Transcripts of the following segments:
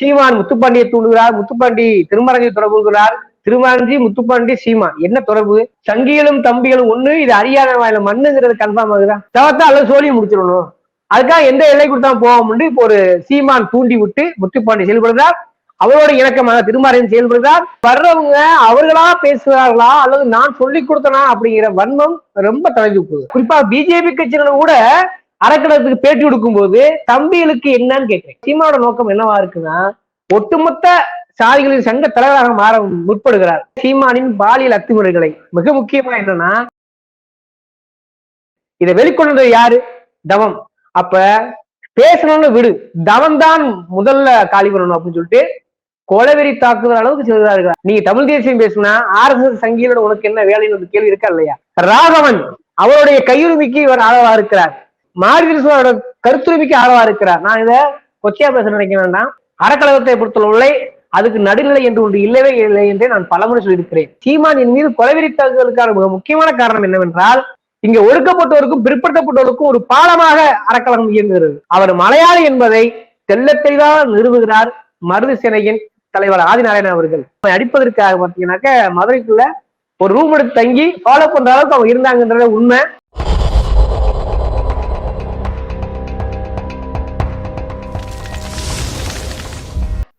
சீமான் முத்துப்பாண்டியை தூண்டுகிறார், முத்துப்பாண்டி திருமரங்கை தொடர்புகிறார், திருமரஞ்சி முத்துப்பாண்டி சீமான் என்ன தொடர்பு? சங்கிகளும் தம்பிகளும் ஒண்ணு, இது அறியாத வாயில மண்ணுங்கிறது கன்ஃபார்ம் ஆகுதா? தவத்தா அல்லது சோழியை முடிச்சிடணும். அதுக்காக எந்த எல்லை கொடுத்தா போவோம். இப்போ ஒரு சீமான் தூண்டி விட்டு முத்துப்பாண்டி செயல்படுறார், அவரோட இணக்கமாக திருமறையும் செயல்படுறார். வர்றவங்க அவர்களா பேசுகிறார்களா அல்லது நான் சொல்லிக் கொடுத்தனா அப்படிங்கிற வன்மம் ரொம்ப தலைஞ்சு போகுது. குறிப்பா பிஜேபி கட்சியினர் கூட அறக்கடத்துக்கு பேட்டி கொடுக்கும் போது தம்பிகளுக்கு என்னன்னு கேட்கிறேன். சீமானோட நோக்கம் என்னவா இருக்குன்னா, ஒட்டுமொத்த சாதிகளின் சங்க தலைவராக மாற முற்படுகிறார். சீமானின் பாலியல் அத்துமுறைகளை மிக முக்கியமா என்னன்னா, இதை வெளிக்கொண்டது யாரு? தவம். அப்ப பேசணும்னு விடு, தவம் தான் முதல்ல காலி பண்ணணும் அப்படின்னு சொல்லிட்டு கொலவெறி தாக்குதல் அளவுக்கு சொல்கிறார்கள். நீங்க தமிழ் தேசியம் பேசுனா RSS சங்கிகளோட உனக்கு என்ன வேலைன்னு ஒரு கேள்வி இருக்கா இல்லையா? ராகவன் அவருடைய கையுரிமைக்கு இவர் ஆதரவா இருக்கிறார், மாரிகிருஷ்ணனோட கருத்துரிமைக்கு ஆதரவா இருக்கிறார். நான் இதை கொச்சையா பேச நினைக்க வேண்டாம். அறக்கழகத்தை பொறுத்தவரை அதுக்கு நடுநிலை என்று ஒன்று இல்லவே இல்லை என்றே நான் பலமுறை சொல்லியிருக்கிறேன். சீமானின் மீது கொலைவெறி தாக்குதலுக்கான மிக முக்கியமான காரணம் என்னவென்றால், இங்க ஒடுக்கப்பட்டோருக்கும் பிற்படுத்தப்பட்டோருக்கும் ஒரு பாலமாக அறக்கழகம் இயங்குகிறது. அவர் மலையாளி என்பதை தெல்ல தெளிவாக நிறுவுகிறார் மருது சேனையின் தலைவர் ஆதிநாராயணன் அவர்கள். அடிப்பதற்காக பார்த்தீங்கன்னாக்க மதுரைக்குள்ள ஒரு ரூம் எடுத்து தங்கி ஃபாலோ பண்ற அளவுக்கு அவங்க இருந்தாங்கன்றத உண்மை.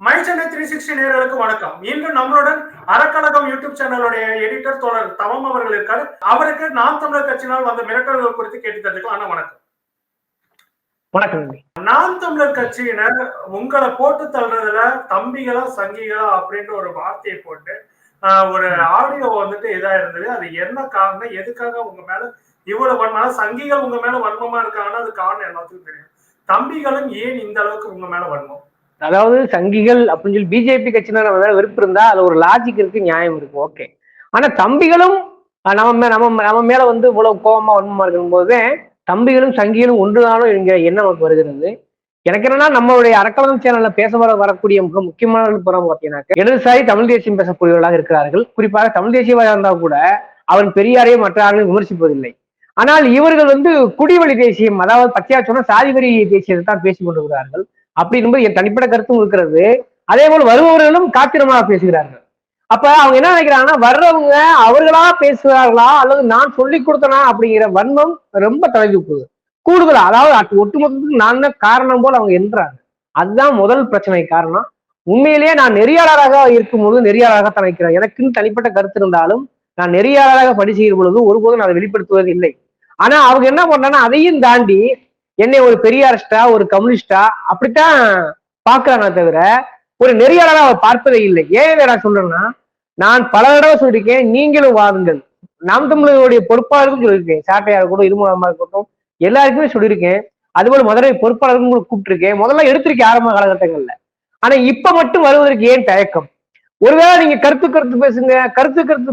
மைச்சென்னை 360 நேயர்களுக்கு வணக்கம். இன்று நம்மளுடன் அறக்கழகம் யூடியூப் சேனலுடைய எடிட்டர் தோழர் தவம் அவர்கள் இருக்காரு. அவருக்கு நாம் தமிழர் கட்சியினால் வந்த மிரட்டல்கள் குறித்து கேட்டு தெரிஞ்சுக்கலாம். அண்ணா வணக்கம். வணக்கம். நாம் தமிழர் கட்சியினர் உங்களை போட்டு தள்ளுறதுல தம்பிகளா சங்கிகளா அப்படின்ற ஒரு வார்த்தையை போட்டு ஒரு ஆடியோ வந்துட்டு இதா இருந்தது. அது என்ன காரணம், எதுக்காக உங்க மேல இவ்வளவு வன்மமா? சங்கிகள் உங்க மேல வன்மமா இருக்காங்கன்னா அது காரணம் எல்லாத்துக்கும் தெரியும். தம்பிகளும் ஏன் இந்த அளவுக்கு உங்க மேல வன்மம்? அதாவது சங்கிகள் அப்படின்னு சொல்லி பிஜேபி கட்சியினர் நம்ம மேல வெறுப்பு இருந்தா அது ஒரு லாஜிக் இருக்கு, நியாயம் இருக்கு, ஓகே. ஆனா தம்பிகளும் நம்ம மேல வந்து இவ்வளவு கோபமா வன்மமா இருக்கும் போது தம்பிகளும் சங்கிகளும் ஒன்றுதானோ என்கிற எண்ணம் நமக்கு வருகிறது. எனக்கு என்னன்னா, நம்மளுடைய அறக்கழகம் சேனல்ல பேச வரக்கூடிய மிக முக்கியமானவர்கள் புறம் பார்த்தீங்கன்னாக்க இடதுசாரி தமிழ் தேசியம் பேசக்கூடியவர்களாக இருக்கிறார்கள். குறிப்பாக தமிழ் தேசியவாக இருந்தால் கூட அவன் பெரியாரையும் மற்ற ஆளும் விமர்சிப்பதில்லை. ஆனால் இவர்கள் வந்து குடிவழி தேசியம், அதாவது பச்சையா சொன்னா சாதிவரி தேசியத்தை தான் பேசிக் கொண்டிருக்கிறார்கள். அப்படி என்பது என் தனிப்பட்ட கருத்தும் இருக்கிறது. அதே போல் வருபவர்களும் காத்திரமாக பேசுகிறார்கள். அப்ப அவங்க என்ன நினைக்கிறாங்கன்னா, வர்றவங்க அவர்களா பேசுகிறார்களா அல்லது நான் சொல்லிக் கொடுத்தனா அப்படிங்கிற வன்மம் ரொம்ப தலைஞ்சு போகுது. கூடுதலா, அதாவது ஒட்டுமொத்தத்துக்கு நான் தான் காரணம் போல அவங்க என்றாங்க. அதுதான் முதல் பிரச்சனை காரணம். உண்மையிலேயே நான் நெறியாளராக இருக்கும்போது நெறியாளராக நினைக்கிறேன். எனக்குன்னு தனிப்பட்ட கருத்து இருந்தாலும் நான் நெறியாளராக பணி செய்யும் பொழுது ஒருபோதும் நான் அதை வெளிப்படுத்துவது இல்லை. ஆனா அவங்க என்ன பண்றாங்கன்னா, அதையும் தாண்டி என்னை ஒரு பெரியாரிஸ்டா ஒரு கம்யூனிஸ்டா அப்படித்தான் பாக்குறாங்க தவிர ஒரு நெறியாளராக அவர் பார்ப்பதே இல்லை. ஏன் நான் சொல்றேன்னா, நான் பல தடவை சொல்லியிருக்கேன், நீங்களும் வாருங்கள். நாம் தமிழர்களுடைய பொறுப்பாளருக்கும் சொல்லியிருக்கேன், சாட்டையா இருக்கட்டும் இருமலமா இருக்கட்டும் எல்லாருக்குமே சொல்லியிருக்கேன். அதுபோல மதுரை பொறுப்பாளருக்கும் கூட கூப்பிட்டுருக்கேன். முதல்ல எடுத்திருக்கேன் ஆரம்ப காலகட்டங்கள்ல. ஆனா இப்ப மட்டும் வருவதற்கு ஏன் தயக்கம்? ஒருவேளை நீங்க கருத்து பேசுங்க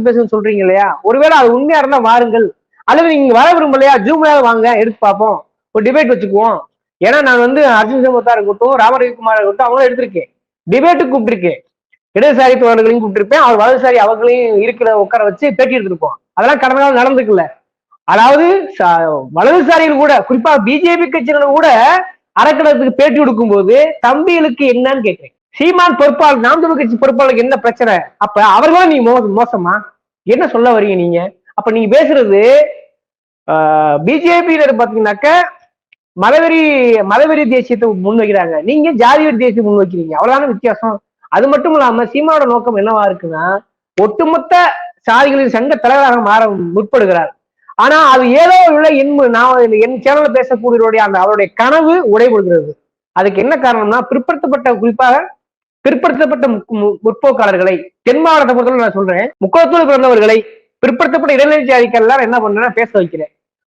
பேசுங்க சொல்றீங்க இல்லையா, ஒருவேளை அது உண்மையா இருந்தா வாருங்கள். அல்லது நீங்க வர விரும்பலையா, ஜூம்லாவது வாங்க, எடுத்து பார்ப்போம், ஒரு டிபேட் வச்சுக்குவோம். ஏன்னா நான் வந்து அர்ஜுன் சம்பத்தா இருக்கட்டும் ராமரவிக்குமார் இருக்கட்டும் அவங்களும் எடுத்திருக்கேன், டிபேட்டுக்கு கூப்பிட்டுருக்கேன். இடதுசாரி தோழர்களையும் கூப்பிட்டுருப்பேன், அவர் வலதுசாரி அவர்களையும் இருக்கிற உட்கார வச்சு பேட்டி எடுத்திருப்போம். அதெல்லாம் கடந்த காலம் நடந்துக்கல. அதாவது வலதுசாரிகள் கூட, குறிப்பா பிஜேபி கட்சியினர் கூட அறக்கடத்துக்கு பேட்டி கொடுக்கும் போது தம்பிகளுக்கு என்னன்னு கேட்கிறேன். சீமான் பொறுப்பாளர், நாம் தமிழர் கட்சி பொறுப்பாளருக்கு என்ன பிரச்சனை? அப்ப அவர்களும் நீ மோசமா என்ன சொல்ல வரீங்க நீங்க? அப்ப நீங்க பேசுறது பிஜேபியினர் பாத்தீங்கன்னாக்க மதவெறி தேசியத்தை முன்வைக்கிறாங்க, நீங்க ஜாதிவெறி தேசியம் முன்வைக்கிறீங்க, அவ்வளவுதான வித்தியாசம். அது மட்டும் இல்லாம சீமானோட நோக்கம் என்னவா இருக்குன்னா, ஒட்டுமொத்த சாதிகளின் சங்க தலைவராக மாற முற்படுகிறார். ஆனா அது ஏதோ இல்லை நான் என் சேனல்ல பேசக்கூடியவருடைய அவருடைய கனவு உடைபடுகிறது. அதுக்கு என்ன காரணம்னா, குறிப்பாக பிற்படுத்தப்பட்ட முற்போக்காளர்களை தென் மாவட்டத்தை பொறுத்தவரை நான் சொல்றேன், முக்கோத்தூர் பிறந்தவர்களை பிற்படுத்தப்பட்ட இடைநிலை ஜாதிக்கெல்லாம் என்ன பண்றேன்னா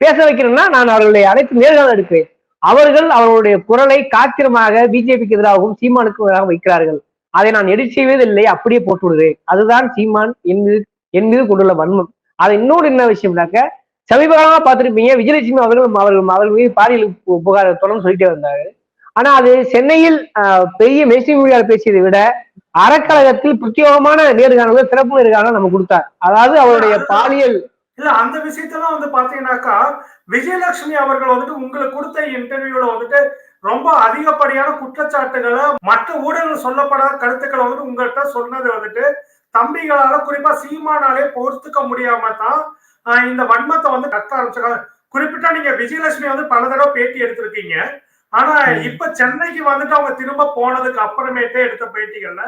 பேச வைக்கிறேன்னா நான் அவர்களை அழைத்து நேர்காணல் எடுக்கிறேன். அவர்கள் அவர்களுடைய குரலை காத்திரமாக பிஜேபிக்கு எதிராகவும் சீமானுக்கு எதிராக வைக்கிறார்கள். அதை நான் எடிட் செய்வதில்லை, அப்படியே போட்டு விடுகிறேன். அதுதான் சீமான் என் மீது கொண்டுள்ள வன்மம். அது இன்னொரு என்ன விஷயம்னாக்க, சமீப காலமா பார்த்திருப்பீங்க, விஜயலட்சுமி அவர்கள் மீது பாலியல் புகார் தொடர்ந்து சொல்லிட்டே வந்தாரு. ஆனா அது சென்னையில் பெரிய மெய்ஸ்ட்ரீம் மீடியாவில் பேசியதை விட அறக்கழகத்தில் பிரத்யேகமான நேர்காணல்கள், சிறப்பு நேர்காணல் நம்ம கொடுத்தார். அதாவது அவருடைய பாலியல் இல்ல அந்த விஷயத்தெல்லாம் வந்து பாத்தீங்கன்னாக்கா, விஜயலட்சுமி அவர்கள் வந்துட்டு உங்களுக்கு கொடுத்த இன்டர்வியூல வந்துட்டு ரொம்ப அதிகப்படியான குற்றச்சாட்டுகளை மற்ற ஊடகங்கள் சொல்லப்படாத கருத்துக்களை வந்துட்டு உங்கள்கிட்ட சொன்னது வந்துட்டு தம்பிகளால குறிப்பா சீமானாலே பொறுத்துக்க முடியாம தான் இந்த வன்மத்தை வந்து கத்த ஆரம்பிச்சாங்க. குறிப்பிட்டா நீங்க விஜயலட்சுமி வந்து பல தடவை பேட்டி எடுத்திருக்கீங்க. ஆனா இப்ப சென்னைக்கு வந்துட்டு அவங்க திரும்ப போனதுக்கு அப்புறமேட்டே எடுத்த பேட்டிகள்ல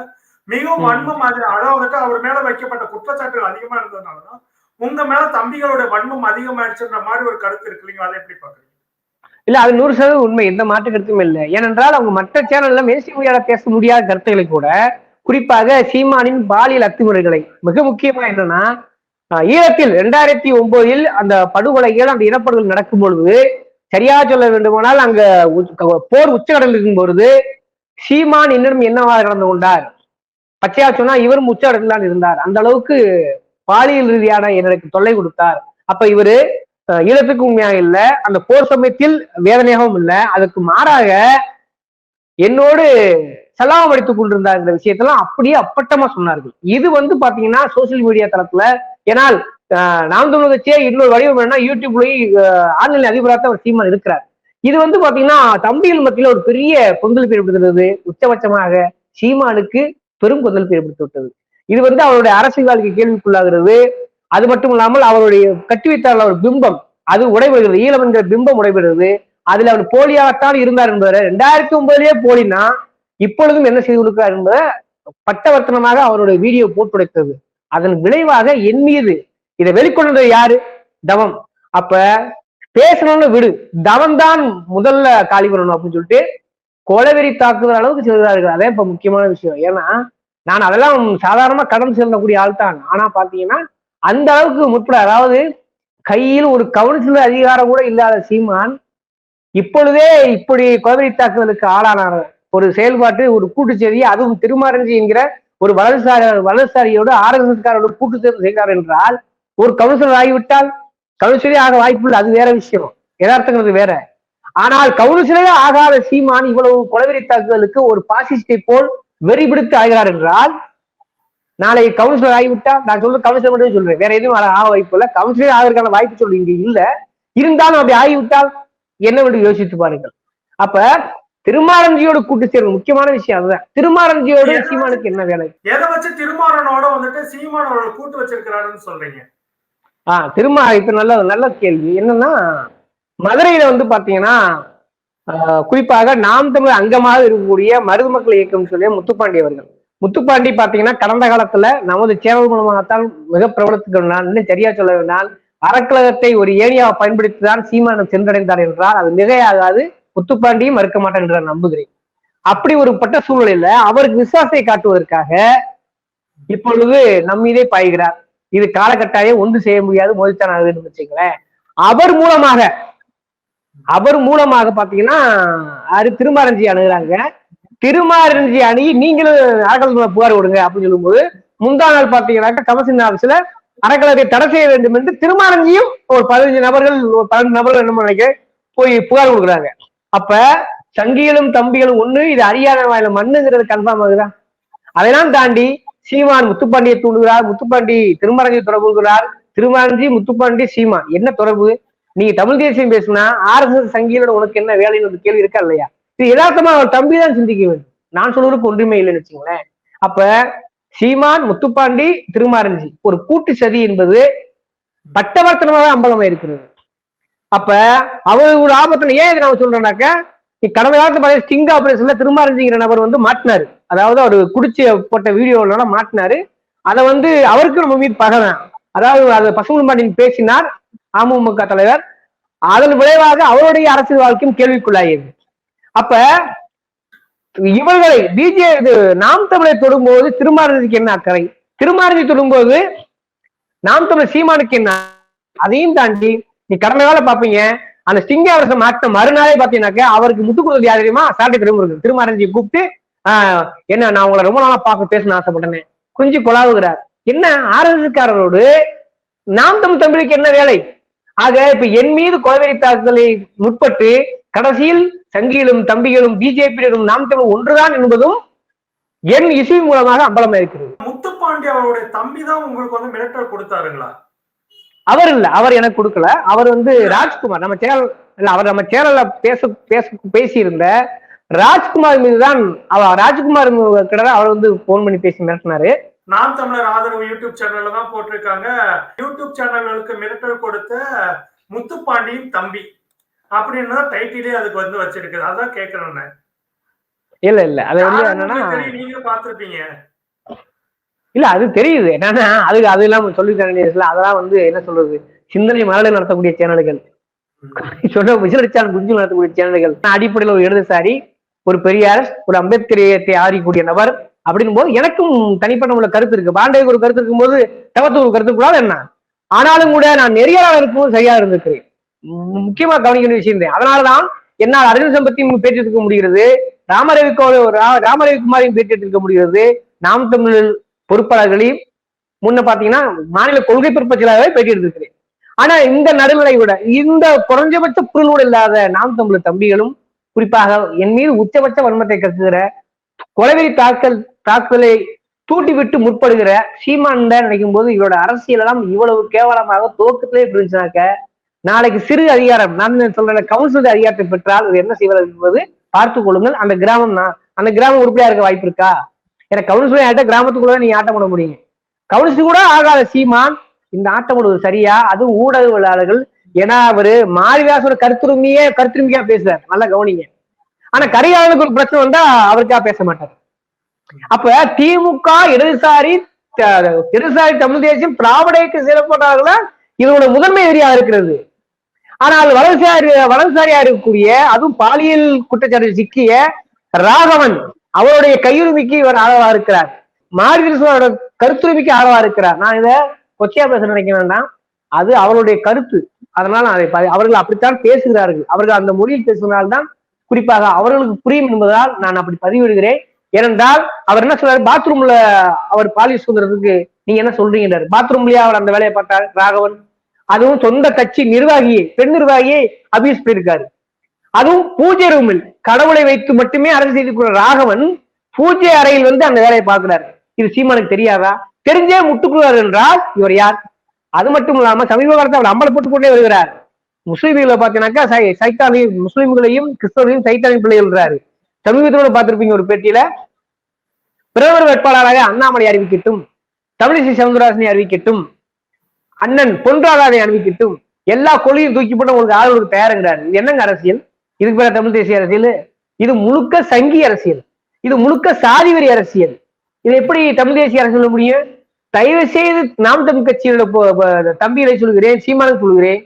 மிகவும் வன்மம் அதாவது வந்துட்டு அவர் மேல வைக்கப்பட்ட குற்றச்சாட்டுகள் அதிகமா இருந்ததுனாலதான் உங்க மேல தம்பிகளோட வன்மம் அதிகமாயிடுச்சுன்ற மாதிரி ஒரு கருத்து இருக்கு இல்லைங்களா? அதை எப்படி பாக்குறீங்க? இல்ல, அது 100% உண்மை, எந்த மாற்று கருத்தும் இல்லை. ஏனென்றால் அவங்க மற்ற சேனல்ல மேசிமொழியால பேச முடியாத கருத்துக்களை கூட, குறிப்பாக சீமானின் பாலியல் அத்துமுறைகளை, மிக முக்கியமா என்னன்னா ஈழத்தில் 2009 அந்த படுகொலைகள், அந்த இனப்படுகொலை நடக்கும் பொழுது, சரியா சொல்ல வேண்டுமானால் அங்க போர் உச்சகடல் இருக்கும் பொழுது சீமான் இன்னும் என்னவாக நடந்து கொண்டார், பச்சையா சொன்னா இவரும் உச்சகடல் தான் இருந்தார். அந்த அளவுக்கு பாலியல் ரீதியான எனக்கு தொல்லை கொடுத்தார். அப்ப இவரு ஈழத்துக்கு உண்மையாக இல்ல, அந்த போர் சமயத்தில் வேதனையாகவும் இல்லை, அதுக்கு மாறாக என்னோடு செலாவம் அடித்துக் கொண்டிருந்தார். இந்த விஷயத்தெல்லாம் அப்படியே அப்பட்டமா சொன்னார்கள். இது வந்து பாத்தீங்கன்னா சோசியல் மீடியா தளத்துல, ஏனால் நாம் தமிழர் கட்சியே இன்னொரு வடிவம் என்ன, யூடியூப்லயும் ஆன்லைன் அதிபராக அவர் சீமான் இருக்கிறார். இது வந்து பாத்தீங்கன்னா தம்பிகள் மத்தியில ஒரு பெரிய கொந்தளிப்பு ஏற்படுத்துகிறது. உச்சபட்சமாக சீமானுக்கு பெரும் கொந்தளிப்பு ஏற்படுத்தி விட்டது. இது வந்து அவருடைய அரசியல் வாழ்க்கை கேள்விக்குள்ளாகிறது. அது மட்டும் இல்லாமல் அவருடைய கட்டி வைத்தார் ஒரு பிம்பம், அது உடைபடுகிறது. ஈழம் என்கிற பிம்பம் உடைபடுகிறது. அதுல அவர் போலியாகத்தான் இருந்தார் என்பதை 2009 போலினா இப்பொழுதும் என்ன செய்து கொடுக்கிறார் என்பதை பட்டவர்த்தனமாக அவருடைய வீடியோ போட்டு உடைத்தது. அதன் விளைவாக என் மீது இதை வெளிக்கொண்டது யாரு? தவம். அப்ப பேசணும்னு விடு, தவம் தான் முதல்ல காலி பண்ணணும் அப்படின்னு சொல்லிட்டு கொலவெறி தாக்குதல் அளவுக்கு செய்தார்கள். அதே இப்ப முக்கியமான விஷயம். ஏன்னா நான் அதெல்லாம் சாதாரணமா கடந்து செல்லக்கூடிய ஆள் தான். ஆனா பாத்தீங்கன்னா அந்த அளவுக்கு முற்பட, அதாவது கையில் ஒரு கவுன்சிலர் அதிகாரம் கூட இல்லாத சீமான் இப்பொழுதே இப்படி கொலவெறி தாக்குதலுக்கு ஆளானார். ஒரு செயல்பாட்டு, ஒரு கூட்டு செய்தி, அதுவும் திருமாரஞ்சி என்கிற ஒரு வலதுசாரியோடு ஆர்எஸ்எஸ்காரோட கூட்டு சேர்ந்து செய்கிறார் என்றால், ஒரு கவுன்சிலர் ஆகிவிட்டால் கவுன்சிலரே ஆக வாய்ப்புள்ள, அது வேற விஷயம், யதார்த்தங்கிறது வேற. ஆனால் கவுன்சிலரே ஆகாத சீமான் இவ்வளவு கொலவெறி தாக்குதலுக்கு ஒரு பாசிஸ்டை போல் வெறி பிடித்து ஆகிறார் என்றால், நாளை கவுன்சிலர் ஆகிவிட்டால், நான் சொல்ற கவுன்சிலர் மட்டும் சொல்றேன், வேற எதுவும் ஆக வாய்ப்பு இல்லை, கவுன்சிலர் ஆகிறதுக்கான வாய்ப்பு சொல்லி இங்க இல்ல, இருந்தாலும் அப்படி ஆகிவிட்டால் என்னவென்று யோசித்து பாருங்கள். அப்ப திருமாரஞ்சியோட கூட்டு சேர்வு முக்கியமான விஷயம் அதுதான். திருமாரஞ்சியோட சீமானுக்கு என்ன வேலை? எதை வச்சு திருமாறனோட வந்துட்டு சீமானோட கூட்டு வச்சிருக்கிறாருன்னு சொல்றீங்க? இப்ப நல்ல கேள்வி. என்னன்னா மதுரையில வந்து பாத்தீங்கன்னா குறிப்பாக நாம் தமிழ் அங்கமாக இருக்கக்கூடிய மருது மக்கள் இயக்கம் சொல்லிய முத்துப்பாண்டி அவர்கள். முத்துப்பாண்டி பாத்தீங்கன்னா கடந்த காலத்துல நமது சேனல் மூலமாகத்தான் மிக பிரபலத்துக்கு இன்னும் சரியா சொல்ல வேண்டால் அறக்கழகத்தை ஒரு ஏணியாக பயன்படுத்திதான் சீமானம் சென்றடைந்தார் என்றால் அது மிகையாகாது. முத்துப்பாண்டியும் மறுக்க மாட்டேன் என்று நம்புகிறேன். அப்படி ஒரு பட்ட சூழ்நிலையில அவருக்கு விசுவாசத்தை காட்டுவதற்காக இப்பொழுது நம்மீதே பாய்கிறார். இது காலகட்டாயம் ஒன்று செய்ய முடியாது, மோதித்தான் ஆக வேண்டும் வச்சுங்களேன். அவர் மூலமாக பாத்தீங்கன்னா திருமாரஞ்சி அணுகிறாங்க. திருமாரஞ்சி அணி நீங்களும் அறக்கழகத்துல புகார் கொடுங்க அப்படின்னு சொல்லும்போது, முந்தா நாள் பாத்தீங்கன்னாக்கா கமிஷன் ஆபீஸ்ல அறக்கழகத்தை தடை செய்ய வேண்டும் என்று திருமாரஞ்சியும் ஒரு 15 நபர்கள் என்ன நினைக்க போய் புகார் கொடுக்குறாங்க. அப்ப சங்கிகளும் தம்பிகளும் ஒண்ணு, இது அரியானா வாயில மண்ணுங்கிறது கன்ஃபார்ம் ஆகுதான். அதெல்லாம் தாண்டி சீமான் முத்துப்பாண்டியை தூண்டுகிறார், முத்துப்பாண்டி திருமாரஞ்சி தொடர்பு கொள்கிறார், திருமாரஞ்சி முத்துப்பாண்டி சீமான் என்ன தொடர்பு? நீங்க தமிழ் தேசியம் பேசுனா ஆர்எஸ்எஸ் சங்கிகளோட உனக்கு என்ன வேலைன்னு ஒரு கேள்வி இருக்கா இல்லையா? இது யதார்த்தமா அவர் தம்பி தான் சிந்திக்க வேண்டும். நான் சொல்றதுக்கு ஒன்றுமே இல்லைன்னு வச்சுங்களேன். அப்ப சீமான் முத்துப்பாண்டி திருமாரஞ்சி ஒரு கூட்டு சதி என்பது பட்டவர்த்தனமாக அம்பலமா இருக்கிறது. அப்ப அவர் ஒரு ஆபத்துல ஏன் இதை நான் சொல்றேன்னாக்க, கடந்த காலத்துல பார்த்தா ஸ்டிங் ஆபரேஷன்ல திருமாரஞ்சிங்கிற நபர் வந்து மாட்டினாரு. அதாவது அவர் குடிச்சு போட்ட வீடியோல மாட்டினாரு. அதை வந்து அவருக்கு நம்ம மீது பகதான். அதாவது அதை பசும்பொன் பேசினார் அமமுக தலைவர். அதன் விளைவாக அவருடைய அரசியல் வாழ்க்கையும் கேள்விக்குள்ளாகியது. அப்ப இவர்களை நாம் தமிழை தொடும்போது திருமாரஞ்சிக்கு என்ன அக்கறை, திருமாரஞ்சி தொடும்போது நாம் தமிழர் சீமானுக்கு என்ன? அதையும் தாண்டி நீ கடந்த காலம் பாப்பீங்க, அந்த ஸ்டிங் ஆபரேஷன் மாட்டின மறுநாளே பாத்தீங்கன்னாக்க அவருக்கு முட்டு கொடுத்தது யார் தெரியுமா? சாட்டை திருமாரஞ்சியை கூப்பிட்டு என்ன, நான் உங்களை ரொம்ப நாளா பார்க்க பேசணும்னு ஆசைப்பட்டேன்னு கொஞ்சம் கொலாவுகிறார். என்ன ஆர்எஸ்எஸ்காரரோடு நாம் தமிழுக்கு என்ன வேலை? ஆக இப்ப என் மீது கொலவெறி தாக்குதலை முற்பட்டு கடைசியில் சங்கிகளும் தம்பிகளும் பிஜேபியினரும் நாம் தமிழ் ஒன்றுதான் என்பதும் என் இசை மூலமாக அம்பலமா இருக்கிறது. முத்துப்பாண்டி அவருடைய தம்பி தான் உங்களுக்கு வந்து மிரட்டல் கொடுத்தாருங்களா? அவர் இல்ல, அவர் எனக்கு கொடுக்கல. அவர் வந்து ராஜ்குமார், நம்ம சேனல் இல்ல, அவர் நம்ம சேனல்ல பேசியிருந்த ராஜ்குமார் மீதுதான், ராஜ்குமார் கிட்ட அவர் வந்து போன் பண்ணி பேசி மிரட்டினாரு. நாம் தமிழர் ஆதரவு யூடியூப் சேனல்ல தான் போட்டிருக்காங்க. யூடியூப் சேனல்களுக்கு மிரட்டல் கொடுத்த முத்துப்பாண்டியின் தம்பி அப்படின்னு டைட்டிலே அதுக்கு வந்து வச்சிருக்குது. அதான் கேட்கிறேன். இல்ல இல்ல, அது வந்து என்னன்னா, நீங்க பாத்துருப்பீங்க. இல்ல அது தெரியுது என்னன்னா, அது இல்லாம சொல்லி தரல. அதெல்லாம் வந்து என்ன சொல்றது, சிந்தனை மரலை நடத்தக்கூடிய சேனல்கள், சொன்ன விசிலடிச்சான் குஞ்சு நடத்தக்கூடிய சேனல்கள். அடிப்படையில் ஒரு இடதுசாரி, ஒரு பெரியார், ஒரு அம்பேத்கரியத்தை ஆறிக்கூடிய நபர் அப்படின்னும் போது எனக்கும் தனிப்பட்ட உள்ள கருத்து இருக்கு. பாண்டேக்கு ஒரு கருத்து இருக்கும்போது தவத்து ஒரு கருத்து கூடாது என்ன. ஆனாலும் கூட நான் நெறியாளர் இருக்கும்போது சரியா இருந்திருக்கிறேன். முக்கியமா கவனிக்க வேண்டிய விஷயம். அதனாலதான் என்னால் அரவிந்த் சம்பத்தின் பேட்டி எடுக்க முடிகிறது, ராமரவிக்குமாரின் பேட்டி எடுக்க முடிகிறது, நாம் தமிழ் பொறுப்பாளர்களையும் முன்ன பாத்தீங்கன்னா மாநில கொள்கை பொறுப்பாளராகவே பேட்டி எடுத்திருக்கிறேன். ஆனா இந்த நடுநிலை விட, இந்த குறைஞ்சபட்ச புரிதலோடு இல்லாத நாம் தமிழ் தம்பிகளும், குறிப்பாக என் மீது உச்சபட்ச வன்மத்தை கருதுகிற, கொலைவெறி தாக்குதலை தூட்டி விட்டு முற்படுகிற சீமான் நினைக்கும் போது இவரோட அரசியல் எல்லாம் இவ்வளவு கேவலமாக துவக்கத்திலே இருந்துச்சுனாக்க, நாளைக்கு சிறு அதிகாரம், நான் சொல்ற கவுன்சில் அதிகாரத்தை பெற்றால் இது என்ன செய்வது என்பது பார்த்துக் கொள்ளுங்கள். அந்த கிராமம் தான், அந்த கிராமம் உருப்படியா இருக்க வாய்ப்பு இருக்கா? எனக்கு கவுன்சிலர் ஆட்ட கிராமத்துக்குள்ள நீங்க ஆட்டம் பண்ண முடியுங்க. கவுன்சில் கூட ஆகாத சீமான் இந்த ஆட்டம் போடுவது சரியா? அதுவும் ஊடகவியலாளர்கள், ஏன்னா அவரு மாரிதாசோட கருத்துரிமையா பேசுறாரு, நல்லா கவனிங்க. ஆனா கரிகாலனுக்கு ஒரு பிரச்சனை வந்தா அவருக்கா பேச மாட்டார். அப்ப திமுக இடதுசாரி தமிழ் தேசியம் திராவிட இயக்க செயல்பட்டார்களா இதோட முதன்மை எதிரியாக இருக்கிறது. ஆனால் வலதுசாரியா இருக்கக்கூடிய, அதுவும் பாலியல் குற்றச்சாட்டு சிக்கிய ராகவன், அவருடைய கையுரிமைக்கு இவர் ஆதரவா இருக்கிறார், மாரிதாசோட கருத்துரிமைக்கு ஆதரவா இருக்கிறார். நான் இதை கொச்சையா பேச நினைக்க வேண்டாம், அது அவருடைய கருத்து. அதனால அவர்கள் அப்படித்தான் பேசுகிறார்கள். அவர்கள் அந்த மொழியில் பேசுவதால்தான் குறிப்பாக அவர்களுக்கு புரியும் என்பதால் நான் அப்படி பதிவிடுகிறேன். ஏனென்றால் அவர் என்ன சொல்றாரு, பாத்ரூம்ல அவர் பாலியல் சுதந்திரத்துக்கு நீங்க என்ன சொல்றீங்க, பாத்ரூம்லயே அவர் அந்த வேலையை பார்த்தார் ராகவன். அதுவும் சொந்த கட்சி நிர்வாகியை, பெண் நிர்வாகியை அபியூஸ் பண்ணியிருக்காரு. அதுவும் பூஜை ரூமில் கடவுளை வைத்து மட்டுமே அரசு செய்து ராகவன் பூஜை அறையில் வந்து அந்த வேலையை பார்க்கிறார். இது சீமானுக்கு தெரியாதா? தெரிஞ்சே முட்டுக்குள்ளார் என்றால் இவர் யார்? அது மட்டும் இல்லாம சமீப காலத்தில் அவர் அம்பல போட்டுக் கொண்டே வருகிறார். முஸ்லீம்களை பார்த்தீங்கன்னாக்கா சைத்தானி, முஸ்லீம்களையும் கிறிஸ்தவர்களையும் சைத்தானின் பிள்ளைகள். சமீபத்தோடு பார்த்திருப்பீங்க ஒரு பேட்டியில, பிரதமர் வேட்பாளராக அண்ணாமலை அறிவிக்கட்டும், தமிழிசை சவுந்தரராஜனை அறிவிக்கட்டும், அண்ணன் பொன் ராதாவை அறிவிக்கட்டும், எல்லா கொள்கையும் தூக்கி போட்டு உங்களுக்கு ஆதரவுக்கு தயாருங்கிறாரு. இது என்னங்க அரசியல்? இதுக்கு பேர தமிழ் தேசிய அரசியல்? இது முழுக்க சங்கி அரசியல், இது முழுக்க சாதி வெறி அரசியல். இது எப்படி தமிழ் தேசிய அரசியல் சொல்ல முடியும்? தயவு செய்து நாம் தமிழ் கட்சியோட தம்பிகளை சொல்கிறேன், சீமானுக்கு சொல்கிறேன்,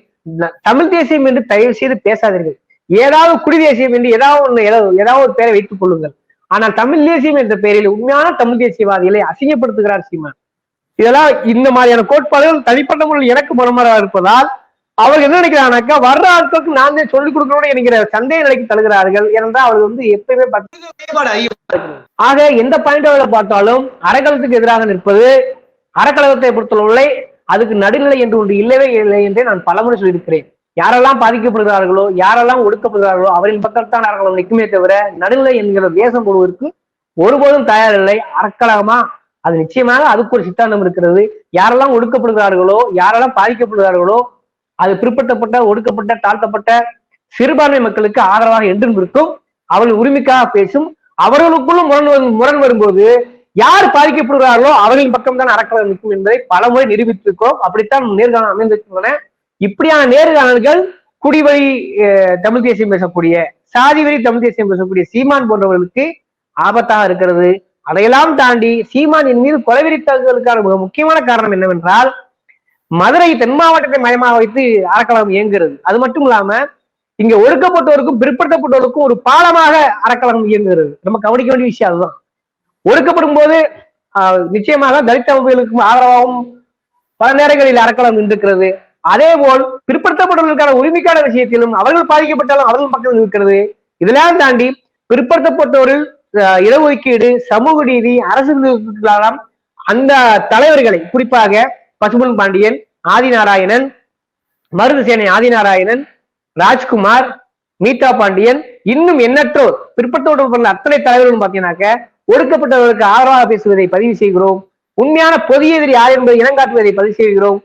தமிழ் தேசியம் என்று தயவு செய்து பேசாதீர்கள். ஏதாவது குடி தேசியம் என்று ஏதாவது ஒரு பெயரை வைத்துக் கொள்ளுங்கள். ஆனால் தமிழ் தேசியம் என்ற பெயரில் உண்மையான தமிழ் தேசியவாதிகளை அசிங்கப்படுத்துகிறார் சீமான். இதெல்லாம் இந்த மாதிரியான கோட்பாடுகள் தனிப்பட்ட முறையில் எனக்கு மனமாறாக இருப்பதால் அவர்கள் என்ன நினைக்கிறாங்கனாக்கா, வர்ற ஆட்களுக்கு நான் தான் சொல்லிக் கொடுக்கணும்னு என்கிற சந்தேக நிலைக்கு தருகிறார்கள். ஏனென்றால் அவர்கள் வந்து எப்பயுமே ஆக எந்த பாயிண்ட்களை பார்த்தாலும் அறக்கலத்துக்கு எதிராக நிற்பது, அறக்கலகத்தை பொறுத்தவரை அதுக்கு நடுநிலை என்று ஒன்று இல்லவே இல்லை என்றே நான் பலமுறை சொல்லியிருக்கிறேன். யாரெல்லாம் பாதிக்கப்படுகிறார்களோ, யாரெல்லாம் ஒடுக்கப்படுகிறார்களோ அவரின் பக்கத்தான் அறக்கலம் நிற்குமே தவிர நடுநிலை என்கிற தேசம் போடுவதற்கு ஒருபோதும் தயாரில்லை. அறக்கலகமா? அது நிச்சயமாக அதுக்கு ஒரு சித்தாந்தம் இருக்கிறது. யாரெல்லாம் ஒடுக்கப்படுகிறார்களோ, யாரெல்லாம் பாதிக்கப்படுகிறார்களோ, அது பிற்படுத்தப்பட்ட, ஒடுக்கப்பட்ட, தாழ்த்தப்பட்ட சிறுபான்மை மக்களுக்கு ஆதரவாக என்றும் இருக்கும். அவர்கள் உரிமைக்காக பேசும். அவர்களுக்குள்ளும் முரண் வரும்போது யார் பாதிக்கப்படுகிறார்களோ அவர்களின் பக்கம் தான் அறக்கலம் நிற்கும் என்பதை பலமுறை நிரூபித்திருக்கோம். அப்படித்தான் நேர்காணல் அமைந்திருக்கின்றன. இப்படியான நேர்காணல்கள் குடிவழி தமிழ் தேசியம் பேசக்கூடிய, சாதி வழி தமிழ் தேசியம் பேசக்கூடிய சீமான் போன்றவர்களுக்கு ஆபத்தாக இருக்கிறது. அதையெல்லாம் தாண்டி சீமானின் மீது கொலைவெறி தாக்குதலுக்கான மிக முக்கியமான காரணம் என்னவென்றால், மதுரை தென் மாவட்டத்தை மையமாக வைத்து அறக்கலம் இயங்குகிறது. அது மட்டும் இல்லாம இங்க ஒடுக்கப்பட்டவருக்கும் பிற்படுத்தப்பட்டவருக்கும் ஒரு பாலமாக அறக்கலம் இயங்குகிறது. நம்ம கவனிக்க வேண்டிய விஷயம் அதுதான். ஒடுக்கப்படும் போது நிச்சயமாக தலித் அமைப்புகளுக்கும் ஆதரவாகவும் பல நேரங்களில் அறக்கலம் இருக்கிறது. அதே போல் பிற்படுத்தப்பட்டவர்களுக்கான உரிமைக்கான விஷயத்திலும் அவர்கள் பாதிக்கப்பட்டாலும் அவர்கள் மக்கள் இருக்கிறது. இதெல்லாம் தாண்டி பிற்படுத்தப்பட்டவர்கள் இடஒதுக்கீடு, சமூக நீதி, அரசு அந்த தலைவர்களை, குறிப்பாக பசும்பொன் பாண்டியன், ஆதிநாராயணன், மருதுசேனை ஆதிநாராயணன், ராஜ்குமார், மீட்டா பாண்டியன், இன்னும் எண்ணற்றோர் பிற்படுத்தப்பட்ட அத்தனை தலைவர்களும் பார்த்தீங்கன்னாக்க ஒடுக்கப்பட்டவர்களுக்கு ஆதரவாக பேசுவதை பதிவு செய்கிறோம். உண்மையான பொது எதிரி யார் என்பதை இனங்காட்டுவதை பதிவு செய்கிறோம்.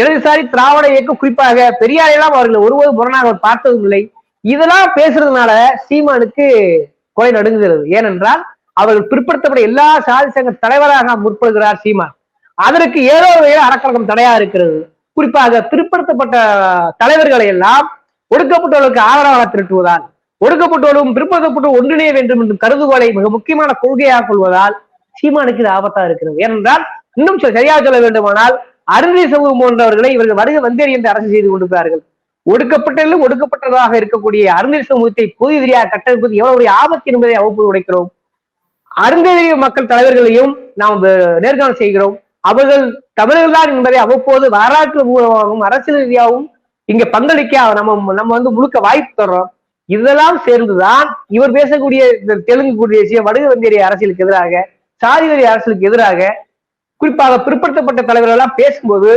இடதுசாரி திராவிட இயக்கம் குறிப்பாக பெரியாரெல்லாம் அவர்கள் ஒருவரும் முரணாக பார்த்ததும் இல்லை. இதெல்லாம் பேசுறதுனால சீமானுக்கு கொலை நடுங்குகிறது. ஏனென்றால் அவர்கள் பிற்படுத்தப்பட்ட எல்லா சாதி சங்க தலைவராக முற்படுகிறார் சீமான். அதற்கு ஏதோ அடக்கடக்கம் தடையா இருக்கிறது. குறிப்பாக பிற்படுத்தப்பட்ட தலைவர்களை எல்லாம் ஒடுக்கப்பட்டவர்களுக்கு ஆதரவாக திரட்டுவதால், ஒடுக்கப்பட்டவர்களும் பிற்படுத்தப்பட்டு ஒன்றிணைய வேண்டும் என்று கருதுகோளை மிக முக்கியமான கொள்கையாக கொள்வதால் சீமானுக்கு இது ஆபத்தா இருக்கிறது. ஏனென்றால் இன்னும் சரியாக சொல்ல வேண்டுமானால் அருந்தி சமூகம் போன்றவர்களை இவர்கள் வருகை வந்தேறி என்று அரசு செய்து கொண்டிருக்கிறார்கள். ஒடுக்கப்பட்டதிலும் ஒடுக்கப்பட்டதாக இருக்கக்கூடிய அருந்தி சமூகத்தை பொது எதிரியாக கட்டமைப்பது எவ்வளவு ஆபத்து என்பதை அவ்வப்போது உடைக்கிறோம். அருந்ததிய மக்கள் தலைவர்களையும் நாம் நேர்காணல் செய்கிறோம். அவர்கள் தமிழர்கள் தான் என்பதை அவ்வப்போது வரலாற்று மூலமாகவும் அரசியல் ரீதியாகவும் இங்க பங்களிக்க நம்ம முழுக்க வாய்ப்பு தர்றோம். இதெல்லாம் சேர்ந்துதான் இவர் பேசக்கூடிய இந்த தெலுங்கு தேசிய வடுக வந்தேறிய அரசியலுக்கு எதிராக, சாதிவெறி அரசியலுக்கு எதிராக குறிப்பாக பிற்படுத்தப்பட்ட தலைவர்கள் எல்லாம் பேசும்போது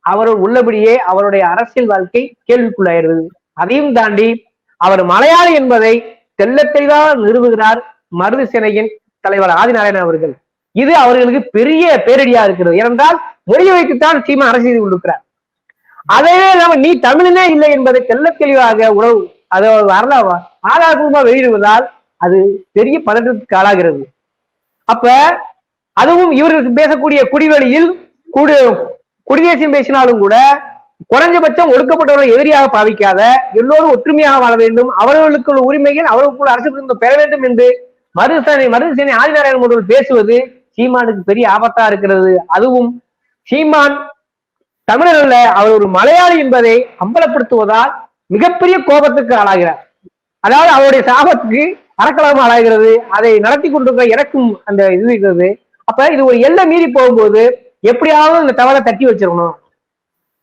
அவர்கள் உள்ளபடியே அவருடைய அரசியல் வாழ்க்கை கேள்விக்குள்ளாயிருது. அதையும் தாண்டி அவர் மலையாளி என்பதை தெல்ல தெளிவாக நிறுவுகிறார் மருது சேனையின் தலைவர் ஆதிநாராயணன் அவர்கள். இது அவர்களுக்கு பெரிய பேரடியா இருக்கிறது. ஏனென்றால் மொழியை வைத்துத்தான் சீமான் அரசு செய்து கொண்டிருக்கிறார். அதையே இல்லாம நீ தமிழனே இல்லை என்பதை தெல்ல தெளிவாக உணவு அதை ஆதாரபூர்வமா வெளியிடுவதால் அது பெரிய பதற்றத்துக்கு ஆளாகிறது. அப்ப அதுவும் இவர்கள் பேசக்கூடிய குடிவெளியில் குடிதேசியம் பேசினாலும் கூட குறைஞ்சபட்சம் ஒடுக்கப்பட்டவர்களை எதிரியாக பாவிக்காத, எல்லோரும் ஒற்றுமையாக வாழ வேண்டும், அவர்களுக்குள்ள உரிமைகள் அவர்களுக்குள்ள அரசு பெற வேண்டும் என்று மருதுசேனை ஆதிநாராயணன் அவர்கள் பேசுவது சீமானுக்கு பெரிய ஆபத்தா இருக்கிறது. அதுவும் சீமான் தமிழர் அல்ல, அவர் ஒரு மலையாளி என்பதை அம்பலப்படுத்துவதால் மிகப்பெரிய கோபத்துக்கு ஆளாகிறார். அதாவது அவருடைய சாபத்துக்கு அறக்கலமாக ஆளாகிறது. அதை நடத்தி கொண்டிருக்கிற எனக்கும் அந்த இது இருக்கிறது. அப்ப இது ஒரு எல்லை மீறி போகும்போது எப்படியாவது இந்த தவறை தட்டி வச்சிடணும்,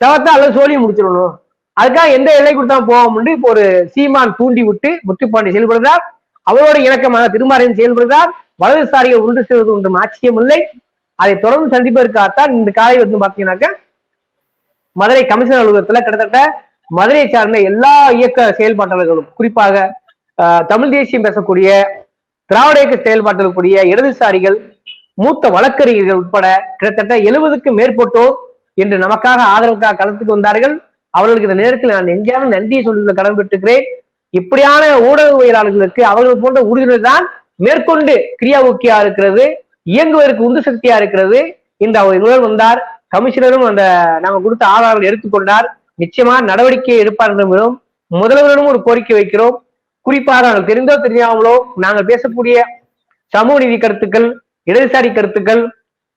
தவத்தை அல்லது சோழியை முடிச்சிடணும். அதுக்காக எந்த எல்லை கொடுத்தா போவோம். இப்போ ஒரு சீமான் தூண்டி விட்டு முத்துப்பாண்டி செயல்படுகிறார். அவரோட இணக்கமாக திருமாரின் செயல்படுகிறார். வலதுசாரிகள் ஒன்று செய்வது ஒன்றும் ஆச்சரியம் இல்லை. அதை தொடர்ந்து சந்திப்பதற்காகத்தான் இந்த காலை வந்து பாத்தீங்கன்னாக்க மதுரை கமிஷனர் அலுவலகத்துல கிட்டத்தட்ட மதுரையை சார்ந்த எல்லா இயக்க செயல்பாட்டாளர்களும், குறிப்பாக தமிழ் தேசியம் பேசக்கூடிய திராவிட இயக்க செயல்பாட்டில் இடதுசாரிகள், மூத்த வழக்கறிஞர்கள் உட்பட கிட்டத்தட்ட 70க்கும் மேற்பட்டோர் என்று நமக்காக ஆதரவுக்காக கலந்துக்கு வந்தார்கள். அவர்களுக்கு இந்த நேரத்தில் நான் நெஞ்சான நன்றியை சொல்லி கடன்பெற்றுக்கிறேன். இப்படியான ஊடகவியலாளர்களுக்கு அவர்கள் போன்ற உறுதிகள் தான் மேற்கொண்டு கிரியா ஊக்கியா இருக்கிறது, இயங்குவதற்கு உந்து சக்தியா இருக்கிறது. இந்த அவர் வந்தார், கமிஷனரும் அந்த நாங்கள் கொடுத்த ஆதாரங்கள் எடுத்துக்கொண்டார். நிச்சயமா நடவடிக்கை எடுப்பார் என்றும் முதல்வரிடம் ஒரு கோரிக்கை வைக்கிறோம். குறிப்பாக நாங்கள் தெரிந்தோ தெரியாமலோ நாங்கள் பேசக்கூடிய சமூக நீதி கருத்துக்கள், இடதுசாரி கருத்துக்கள்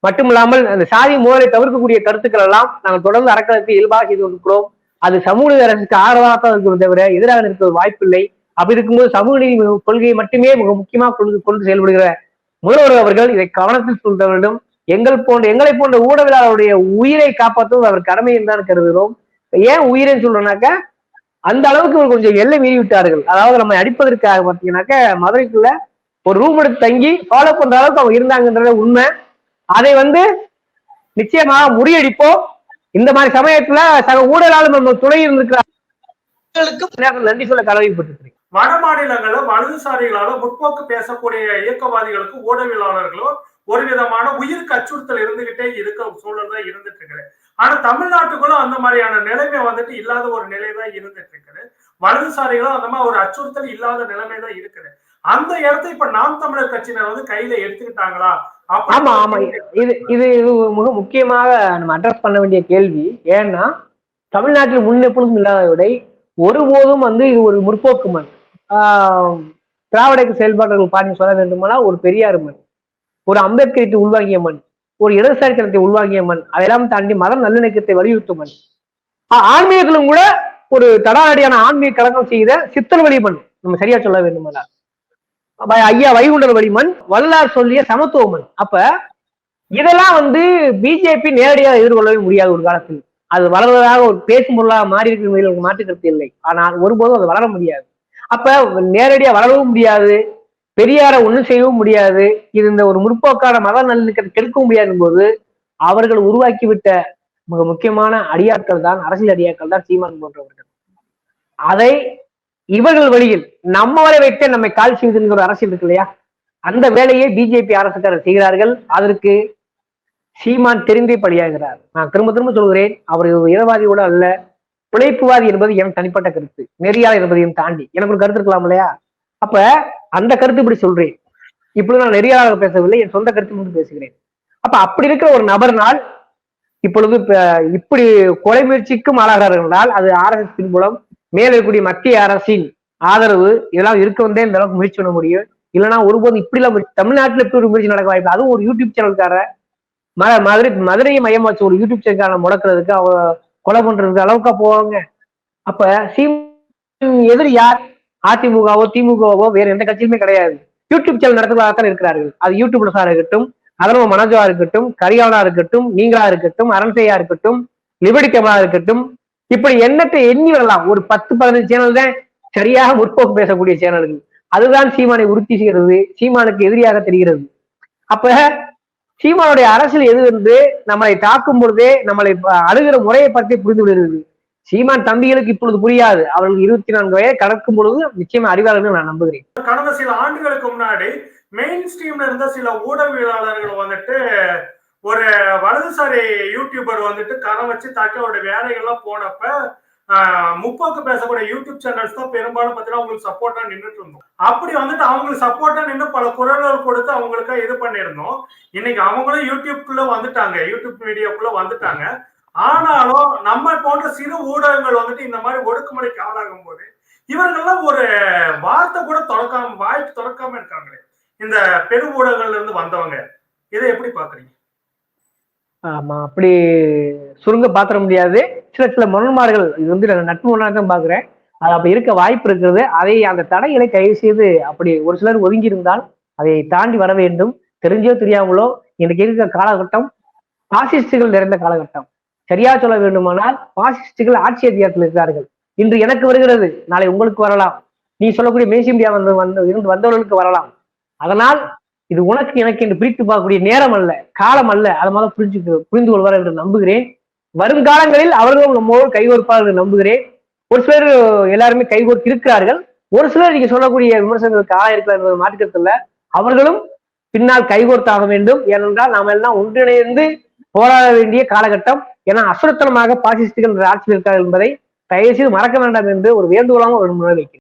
மட்டுமில்லாமல் அந்த சாதி மோதலை தவிர்க்கக்கூடிய கருத்துக்கள் எல்லாம் நாங்கள் தொடர்ந்து அறக்கலத்தை இயல்பாக செய்து கொண்டிருக்கிறோம். அது சமூக நீதி அரசுக்கு ஆதரவாக இருக்கிறது தவிர எதிராக இருக்கிறது வாய்ப்பில்லை. அப்படி இருக்கும்போது சமூக நீதி கொள்கையை மட்டுமே மிக முக்கியமாக கொண்டு செயல்படுகிற முதல்வர் அவர்கள் இதை கவனத்தில் சொல்ல வேண்டும். எங்களை போன்ற ஊடகவியலாளருடைய உயிரை காப்பாற்றுவது அவர் கடமை என்றுதான் கருதுகிறோம். ஏன் உயிரைன்னு சொல்றோம்னாக்க அந்த அளவுக்கு இவர் கொஞ்சம் எல்லை மீறி விட்டார்கள். அதாவது நம்ம அடிப்பதற்காக பார்த்தீங்கன்னாக்க மதுரைக்குள்ள ஒரு ரூம் எடுத்து தங்கி ஃபாலோ பண்ற அளவுக்கு அவங்க இருந்தாங்கன்றத உண்மை. அதை நிச்சயமாக முறியடிப்போம். இந்த மாதிரி சமயத்துல சக ஊடகங்களும் நம்ம துணை இருந்திருக்கிறார்களுக்கு நன்றி சொல்ல கடமைப்பட்டிருக்கிறேன். வட மாநிலங்களும் வலதுசாரிகளாலும் முற்போக்கு பேசக்கூடிய இயக்கவாதிகளுக்கு ஊடகவியலாளர்களும் ஒரு விதமான உயிருக்கு அச்சுறுத்தல் இருந்துகிட்டே இருக்க சூழல் தான் இருந்துட்டு இருக்குது. ஆனா தமிழ்நாட்டுக்குள்ளும் அந்த மாதிரியான நிலைமை இல்லாத ஒரு நிலை தான் இருந்துட்டு இருக்குது. வலதுசாரிகளும் அந்த மாதிரி ஒரு அச்சுறுத்தல் இல்லாத நிலைமை தான் இருக்குது. அந்த இடத்தை இப்ப நாம் தமிழர் கட்சியினர் கையில எடுத்துக்கிட்டாங்களா? ஆமா ஆமா, இது மிக முக்கியமாக நம்ம அட்ரஸ் பண்ண வேண்டிய கேள்வி. ஏன்னா தமிழ்நாட்டில் முன்னெப்பொழுதும் இல்லாத விட ஒருபோதும் இது ஒரு முற்போக்கு மண். திராவிட செயல்பாடுகள் பாருங்க சொல்ல வேண்டுமானால் ஒரு பெரியார் மண், ஒரு அம்பேத்கரை உள்வாங்கிய மண், ஒரு இடதுசாரித்தனத்தை உள்வாங்கிய மண், அதெல்லாம் தாண்டி மத நல்லிணக்கத்தை வலியுறுத்தும் மண். ஆன்மீகத்திலும் கூட ஒரு தடாலடியான ஆன்மீக கலக்கம் செய்த சித்தன் வழி மண், நம்ம சரியா சொல்ல வேண்டுமானால் ஐயா வைகுண்டர் வழி மண், வல்லார் சொல்லிய சமத்துவ மண். அப்ப இதெல்லாம் பிஜேபி நேரடியாக எதிர்கொள்ளவே முடியாது ஒரு காலத்தில். அது வளர்வதாக ஒரு பேசும் பொருளாக மாறி இருக்கிற மாற்றுக்கருத்து இல்லை. ஆனால் ஒருபோதும் அது வளர முடியாது. அப்ப நேரடியா வளரவும் முடியாது, பெரியார ஒண்ணும் செய்யவும் முடியாது. இது இந்த ஒரு முற்போக்கான மத நல்லிணக்கத்தை கெடுக்கவும் முடியாது போது அவர்கள் உருவாக்கிவிட்ட மிக முக்கியமான அடியாட்கள் தான், அரசியல் அடியாட்கள் தான் சீமான் போன்றவர்கள். அதை இவர்கள் வழியில் நம்ம வரை வைத்தே நம்மை கால் செய்வதுங்கிற அரசியல் இருக்கு இல்லையா, அந்த வேலையை பிஜேபி அரசுக்காரர் செய்கிறார்கள். அதற்கு சீமான் தெரிந்தே பலியாகிறார். நான் திரும்ப திரும்ப சொல்கிறேன், அவர் இனவாதி கூட அல்ல, பிழைப்புவாதி என்பது என் தனிப்பட்ட கருத்து. நெறியாளர் என்பதையும் தாண்டி எனக்கு ஒரு கருத்து இருக்கலாம் இல்லையா? அப்ப அந்த கருத்து இப்படி சொல்றேன். இப்பொழுது நான் நெறியாளர் பேசவில்லை, என் சொந்த கருத்து மட்டும் பேசுகிறேன். அப்ப அப்படி இருக்கிற ஒரு நபர்னால் இப்பொழுது இப்படி கொலை முயற்சிக்கும் ஆளாகிறார்கள் என்றால் அது RSS பின்புலம் மேல இருக்கக்கூடிய மத்திய அரசின் ஆதரவு இதெல்லாம் இருக்க வந்தே இந்த அளவுக்கு முயற்சி பண்ண முடியும். இல்லைன்னா ஒருபோது இப்படி எல்லாம் தமிழ்நாட்டில் இப்படி ஒரு முயற்சி நடக்க வாய்ப்பு. அதுவும் ஒரு யூடியூப் சேனல்கார மதுரையை மையமா வச்சு ஒரு யூடியூப் சேனல் முடக்கிறதுக்கு அவ கொலை பண்றதுக்கு அளவுக்கா போவாங்க. அப்ப எதிரி யார்? அதிமுகவோ திமுகவோ வேற எந்த கட்சியுமே கிடையாது. யூடியூப் சேனல் நடத்துவதாகத்தான் இருக்கிறார்கள். அது யூடியூப்ல சாரா இருக்கட்டும், அதனோ மனோஜா இருக்கட்டும், கரியானா இருக்கட்டும், நீங்களா இருக்கட்டும், அரண்சையா இருக்கட்டும், லிபர்டி கமலா இருக்கட்டும், இப்படி எண்ணத்தை எண்ணி வரலாம். ஒரு 10-15 சேனல் தான் சரியாக முற்போக்கு பேசக்கூடிய சேனல்கள். அதுதான் சீமானை உறுதி செய்கிறது, சீமானுக்கு எதிரியாக தெரிகிறது. அப்ப சீமானுடைய அரசியல் எது என்று நம்மளை தாக்கும் பொழுதே நம்மளை அழுகிற முறையை பற்றி புரிந்து விடுகிறது. சீமான் தம்பிகளுக்கு இப்பொழுது புரியாது. அவர்களுக்கு 24 வயது கடக்கும் பொழுது நிச்சயமா அறிவார்கள் நான் நம்புகிறேன். கடந்த சில ஆண்டுகளுக்கு முன்னாடி மெயின் ஸ்ட்ரீம்ல இருந்த சில ஊடகவியலாளர்கள் வந்துட்டு ஒரு வலதுசாரி யூடியூபர் வந்துட்டு கரம் வச்சு தாக்கி அவருடைய வேலைகள்லாம் போனப்ப முற்போக்கு பேசக்கூடிய யூடியூப் சேனல்ஸ் தான் பெரும்பாலும் பார்த்தீங்கன்னா அவங்களுக்கு சப்போர்ட்டா நின்றுட்டு இருந்தோம். அப்படி வந்துட்டு அவங்களுக்கு சப்போர்ட்டா நின்று பல குரல்கள் கொடுத்து அவங்களுக்கா இது பண்ணியிருந்தோம். இன்னைக்கு அவங்களும் யூடியூப்குள்ள வந்துட்டாங்க, யூடியூப் மீடியாக்குள்ள வந்துட்டாங்க. ஆனாலும் நம்ம போன்ற சிறு ஊடகங்கள் வந்துட்டு இந்த மாதிரி ஒடுக்குமுறைக்கு ஆளாகும் போது இவர்கள்லாம் ஒரு வார்த்தை கூட தொடக்காம வாய்ப்பு தொடக்காம இருக்காங்களே இந்த பெரு ஊடகங்கள்ல இருந்து வந்தவங்க. இதை எப்படி பாக்குறீங்க? ஆமா, அப்படி சுருங்க பாத்திர முடியாது. சில முரண்பாடுகள் இது வந்து நட்பு முன்னாடி பாக்குறேன். அது அப்படி இருக்க வாய்ப்பு இருக்கிறது. அதை அந்த தடைகளை கைது செய்து அப்படி ஒரு சிலர் ஒதுங்கி இருந்தால் அதை தாண்டி வர வேண்டும். தெரிஞ்சோ தெரியாமலோ இன்றைக்கு இருக்கிற காலகட்டம் பாசிஸ்டுகள் நிறைந்த காலகட்டம். சரியா சொல்ல வேண்டுமானால் பாசிஸ்டுகள் ஆட்சி அதிகாரத்தில் இருக்கிறார்கள். இன்று எனக்கு வருகிறது, நாளை உங்களுக்கு வரலாம். நீ சொல்லக்கூடிய மேசி இந்தியா இருந்து வந்தவர்களுக்கு வரலாம். அதனால் இது உனக்கு எனக்கு என்று பிரித்து பார்க்கக்கூடிய நேரம் அல்ல, காலம் அல்ல. அதை மாதிரி புரிந்து கொள்வார் என்று நம்புகிறேன். வருங்காலங்களில் அவர்களும் நம்மோடு கைகோர்ப்பார்கள் என்று நம்புகிறேன். ஒரு சிலர் எல்லாருமே கைகோர்த்து இருக்கிறார்கள். ஒரு சிலர் நீங்க சொல்லக்கூடிய விமர்சனங்களுக்கு ஆளாயிருக்கிறார் என்பது மாற்றுக்கருத்துல அவர்களும் பின்னால் கைகோர்த்தாக வேண்டும். ஏனென்றால் நாம் எல்லாம் ஒன்றிணைந்து போராட வேண்டிய காலகட்டம். ஏன்னா அசுரத்தனமாக பாசிஸ்டுகள் ஆட்சியில் இருக்கிறார்கள் என்பதை தயவு செய்து மறக்க வேண்டாம் என்று ஒரு வேண்டுகோளாக ஒரு முறை வைக்கிறேன்.